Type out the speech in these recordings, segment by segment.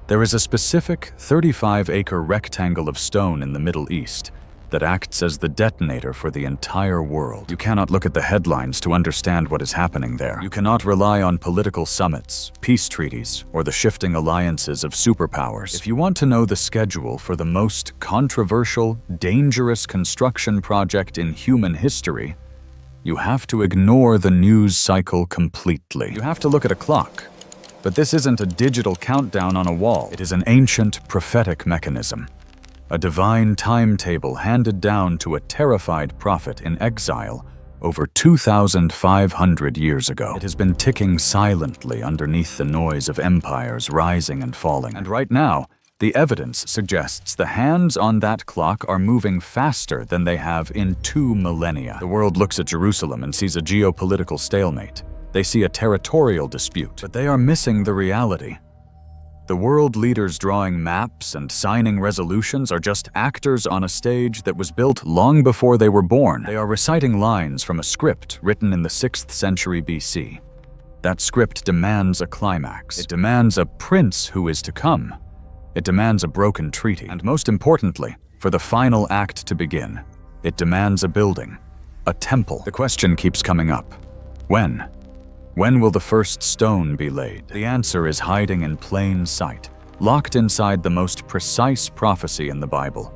There is a specific 35-acre rectangle of stone in the Middle East that acts as the detonator for the entire world. You cannot look at the headlines to understand what is happening there. You cannot rely on political summits, peace treaties, or the shifting alliances of superpowers. If you want to know the schedule for the most controversial, dangerous construction project in human history, you have to ignore the news cycle completely. You have to look at a clock. But this isn't a digital countdown on a wall. It is an ancient prophetic mechanism. A divine timetable handed down to a terrified prophet in exile over 2,500 years ago. It has been ticking silently underneath the noise of empires rising and falling. And right now, the evidence suggests the hands on that clock are moving faster than they have in 2 millennia. The world looks at Jerusalem and sees a geopolitical stalemate. They see a territorial dispute, but they are missing the reality. The world leaders drawing maps and signing resolutions are just actors on a stage that was built long before they were born. They are reciting lines from a script written in the 6th century BC. That script demands a climax. It demands a prince who is to come. It demands a broken treaty. And most importantly, for the final act to begin, it demands a building, a temple. The question keeps coming up. When? When will the first stone be laid? The answer is hiding in plain sight, locked inside the most precise prophecy in the Bible,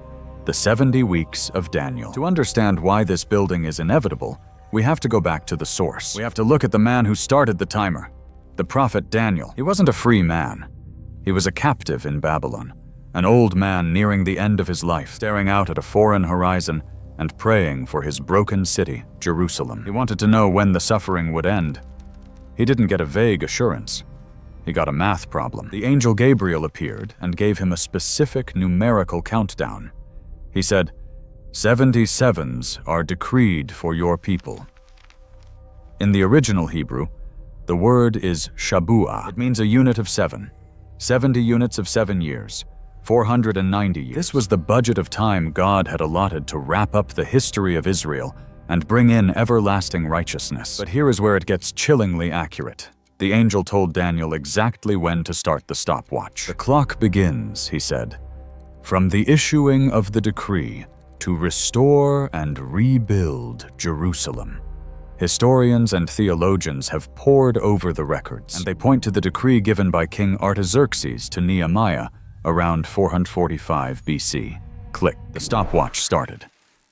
the 70 weeks of Daniel. To understand why this building is inevitable, we have to go back to the source. We have to look at the man who started the timer, the prophet Daniel. He wasn't a free man. He was a captive in Babylon, an old man nearing the end of his life, staring out at a foreign horizon and praying for his broken city, Jerusalem. He wanted to know when the suffering would end. He didn't get a vague assurance. He got a math problem. The angel Gabriel appeared and gave him a specific numerical countdown. He said, 77s are decreed for your people. In the original Hebrew, the word is shabuah. It means a unit of 7. 70 units of 7 years. 490 years. This was the budget of time God had allotted to wrap up the history of Israel and bring in everlasting righteousness. But here is where it gets chillingly accurate. The angel told Daniel exactly when to start the stopwatch. The clock begins, he said, from the issuing of the decree to restore and rebuild Jerusalem. Historians and theologians have pored over the records, and they point to the decree given by King Artaxerxes to Nehemiah around 445 BC. Click. The stopwatch started.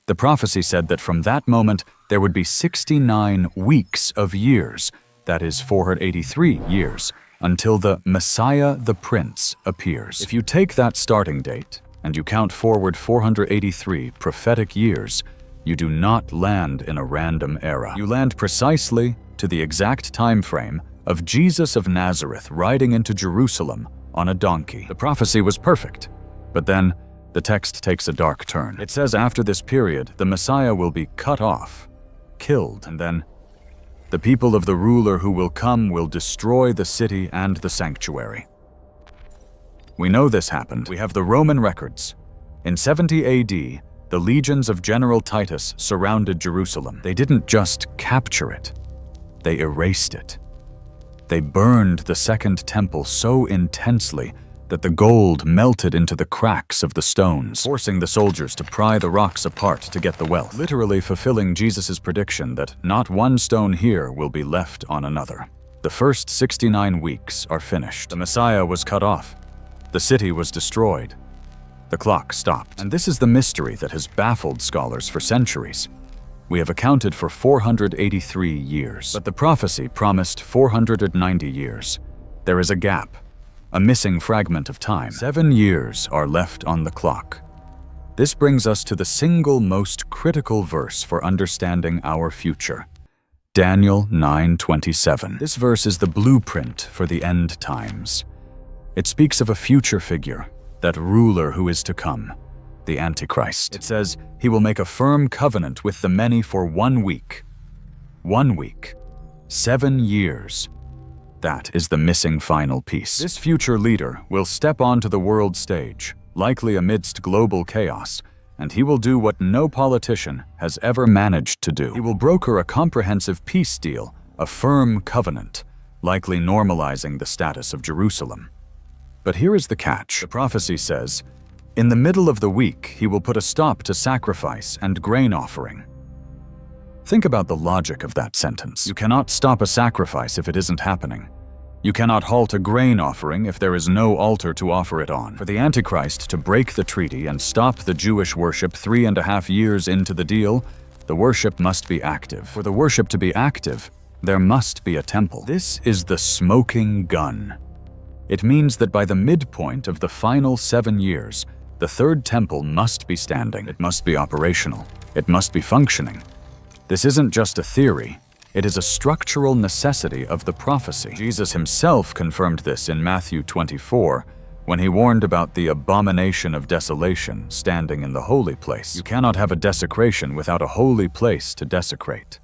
The prophecy said that from that moment, there would be 69 weeks of years, that is 483 years, until the Messiah the Prince appears. If you take that starting date and you count forward 483 prophetic years, you do not land in a random era. You land precisely to the exact time frame of Jesus of Nazareth riding into Jerusalem on a donkey. The prophecy was perfect, but then the text takes a dark turn. It says after this period, the Messiah will be cut off, killed, and then the people of the ruler who will come will destroy the city and the sanctuary. We know this happened. We have the Roman records. In 70 AD, the legions of General Titus surrounded Jerusalem. They didn't just capture it, they erased it. They burned the Second Temple so intensely that the gold melted into the cracks of the stones, forcing the soldiers to pry the rocks apart to get the wealth, literally fulfilling Jesus' prediction that not one stone here will be left on another. The first 69 weeks are finished. The Messiah was cut off. The city was destroyed. The clock stopped. And this is the mystery that has baffled scholars for centuries. We have accounted for 483 years, but the prophecy promised 490 years. There is a gap. A missing fragment of time. 7 years are left on the clock. This brings us to the single most critical verse for understanding our future. Daniel 9:27. This verse is the blueprint for the end times. It speaks of a future figure, that ruler who is to come, the Antichrist. It says, he will make a firm covenant with the many for 1 week. 1 week. 7 years. That is the missing final piece. This future leader will step onto the world stage, likely amidst global chaos, and he will do what no politician has ever managed to do. He will broker a comprehensive peace deal, a firm covenant, likely normalizing the status of Jerusalem. But here is the catch. The prophecy says, "In the middle of the week, he will put a stop to sacrifice and grain offering." Think about the logic of that sentence. You cannot stop a sacrifice if it isn't happening. You cannot halt a grain offering if there is no altar to offer it on. For the Antichrist to break the treaty and stop the Jewish worship 3.5 years into the deal, the worship must be active. For the worship to be active, there must be a temple. This is the smoking gun. It means that by the midpoint of the final 7 years, the third temple must be standing. It must be operational. It must be functioning. This isn't just a theory. It is a structural necessity of the prophecy. Jesus himself confirmed this in Matthew 24, when he warned about the abomination of desolation standing in the holy place. You cannot have a desecration without a holy place to desecrate.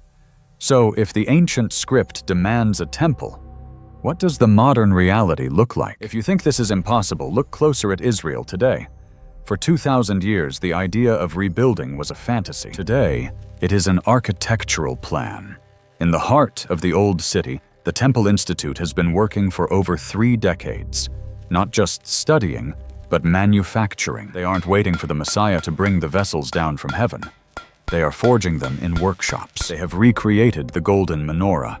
So, if the ancient script demands a temple, what does the modern reality look like? If you think this is impossible, look closer at Israel today. For 2,000 years, the idea of rebuilding was a fantasy. Today, it is an architectural plan. In the heart of the old city, the Temple Institute has been working for over 3 decades, not just studying, but manufacturing. They aren't waiting for the Messiah to bring the vessels down from heaven. They are forging them in workshops. They have recreated the golden menorah.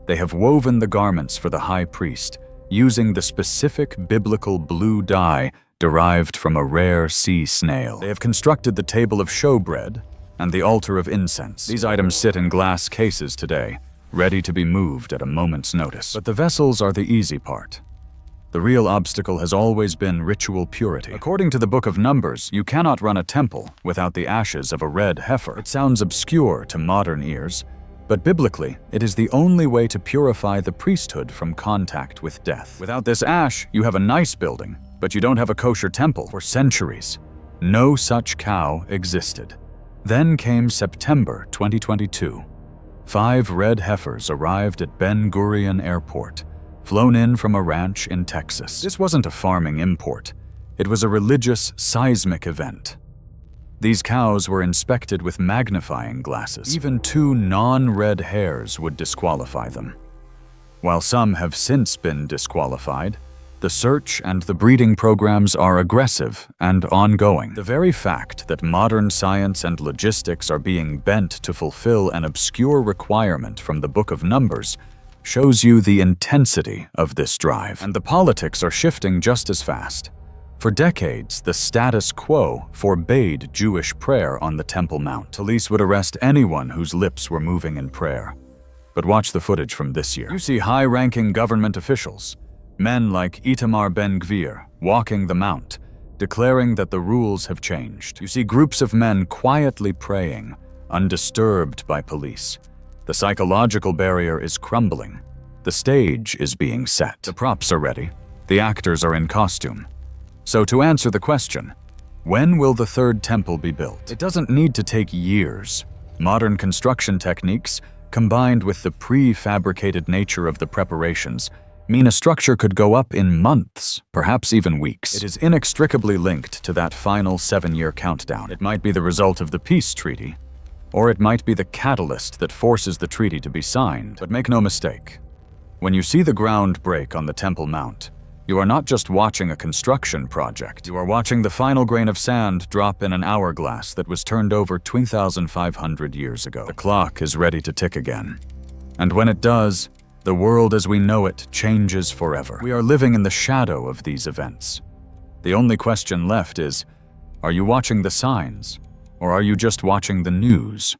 They have woven the garments for the high priest, using the specific biblical blue dye derived from a rare sea snail. They have constructed the table of showbread and the altar of incense. These items sit in glass cases today, ready to be moved at a moment's notice. But the vessels are the easy part. The real obstacle has always been ritual purity. According to the Book of Numbers, you cannot run a temple without the ashes of a red heifer. It sounds obscure to modern ears, but biblically, it is the only way to purify the priesthood from contact with death. Without this ash, you have a nice building, but you don't have a kosher temple. For centuries, no such cow existed. Then came September 2022. 5 red heifers arrived at Ben Gurion Airport, flown in from a ranch in Texas. This wasn't a farming import. It was a religious seismic event. These cows were inspected with magnifying glasses. Even 2 non-red hairs would disqualify them. While some have since been disqualified, the search and the breeding programs are aggressive and ongoing. The very fact that modern science and logistics are being bent to fulfill an obscure requirement from the Book of Numbers shows you the intensity of this drive. And the politics are shifting just as fast. For decades, the status quo forbade Jewish prayer on the Temple Mount. Police would arrest anyone whose lips were moving in prayer. But watch the footage from this year. You see high-ranking government officials, men like Itamar Ben-Gvir, walking the Mount, declaring that the rules have changed. You see groups of men quietly praying, undisturbed by police. The psychological barrier is crumbling. The stage is being set. The props are ready. The actors are in costume. So to answer the question, when will the third temple be built? It doesn't need to take years. Modern construction techniques, combined with the prefabricated nature of the preparations, mean a structure could go up in months, perhaps even weeks. It is inextricably linked to that final 7-year countdown. It might be the result of the peace treaty, or it might be the catalyst that forces the treaty to be signed. But make no mistake, when you see the ground break on the Temple Mount, you are not just watching a construction project. You are watching the final grain of sand drop in an hourglass that was turned over 2,500 years ago. The clock is ready to tick again. And when it does, the world as we know it changes forever. We are living in the shadow of these events. The only question left is, are you watching the signs, or are you just watching the news?